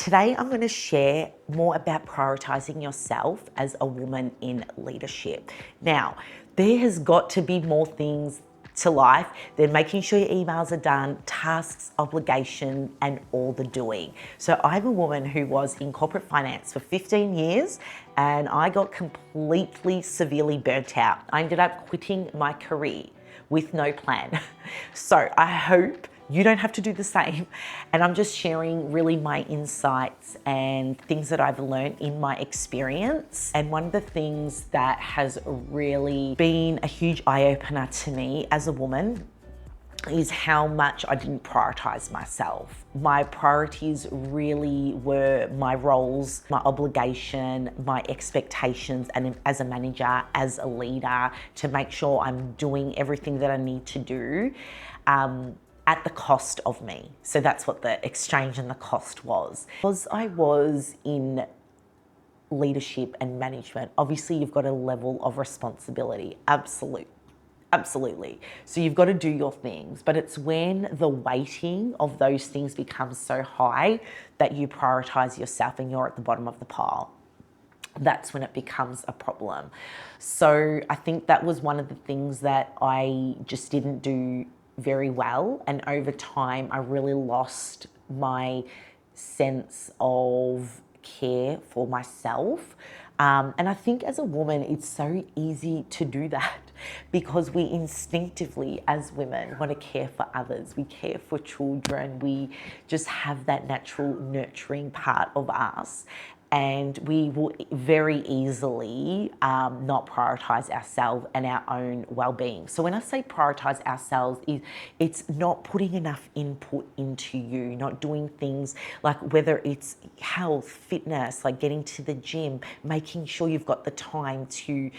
Today I'm going to share more about prioritizing yourself as a woman in leadership. Now, there has got to be more things to life than making sure your emails are done, tasks, obligation, and all the doing. So I'm a woman who was in corporate finance for 15 years and I got completely severely burnt out. I ended up quitting my career with no plan. So I hope you don't have to do the same. And I'm just sharing really my insights and things that I've learned in my experience. And one of the things that has really been a huge eye-opener to me as a woman is how much I didn't prioritize myself. My priorities really were my roles, my obligation, my expectations, and as a manager, as a leader, to make sure I'm doing everything that I need to do at the cost of me. So that's what the exchange and the cost was. Because I was in leadership and management, obviously you've got a level of responsibility, absolutely. So you've got to do your things, but it's when the weighting of those things becomes so high that you prioritize yourself and you're at the bottom of the pile. That's when it becomes a problem. So I think that was one of the things that I just didn't do very well. And over time, I really lost my sense of care for myself. And I think as a woman, it's so easy to do that because we instinctively, as women, want to care for others. We care for children. We just have that natural nurturing part of us. And we will very easily not prioritize ourselves and our own well-being. So when I say prioritize ourselves, it's not putting enough input into you, not doing things like whether it's health, fitness, like getting to the gym, making sure you've got the time to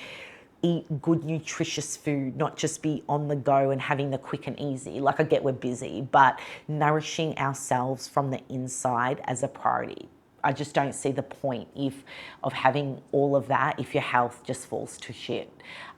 eat good, nutritious food, not just be on the go and having the quick and easy. Like I get we're busy, but nourishing ourselves from the inside as a priority. I just don't see the point of having all of that if your health just falls to shit.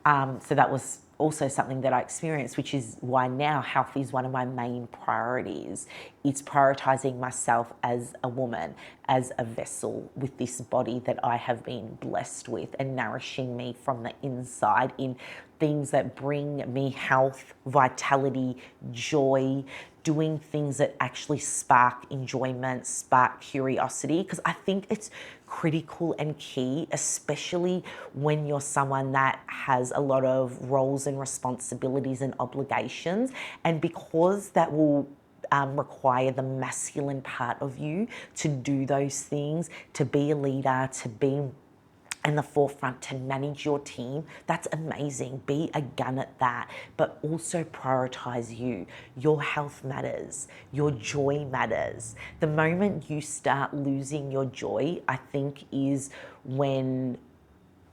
So that was also something that I experienced, which is why now health is one of my main priorities. It's prioritizing myself as a woman, as a vessel with this body that I have been blessed with, and nourishing me from the inside in things that bring me health, vitality, joy, doing things that actually spark enjoyment, spark curiosity, because I think it's critical and key, especially when you're someone that has a lot of roles and responsibilities and obligations, and because that will require the masculine part of you to do those things, to be a leader, to be in the forefront, to manage your team. That's amazing. Be a gun at that, but also prioritize you. Your health matters. Your joy matters. The moment you start losing your joy, I think, is when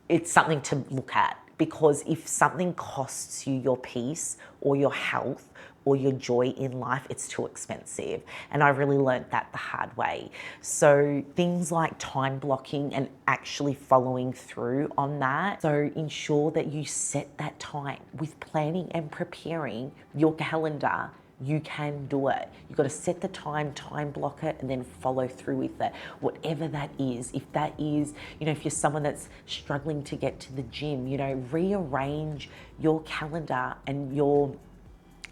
it's something to look at. Because if something costs you your peace or your health or your joy in life, it's too expensive. And I really learned that the hard way. So things like time blocking and actually following through on that. So ensure that you set that time with planning and preparing your calendar. You can do it. You've got to set the time block it, and then follow through with it. Whatever that is, if that is, if you're someone that's struggling to get to the gym, rearrange your calendar and your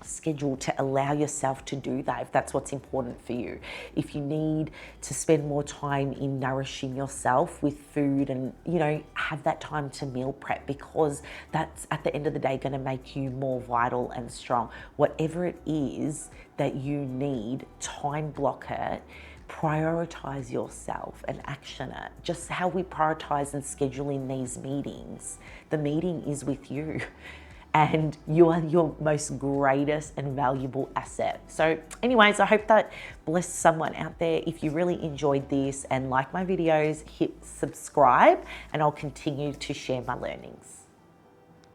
schedule to allow yourself to do that if that's what's important for you. If you need to spend more time in nourishing yourself with food and have that time to meal prep, because that's at the end of the day going to make you more vital and strong. Whatever it is that you need, time block it. Prioritize yourself and action it. Just how we prioritize and schedule in these meetings. The meeting is with you. And you are your most greatest and valuable asset. So anyways, I hope that blessed someone out there. If you really enjoyed this and like my videos, hit subscribe, and I'll continue to share my learnings.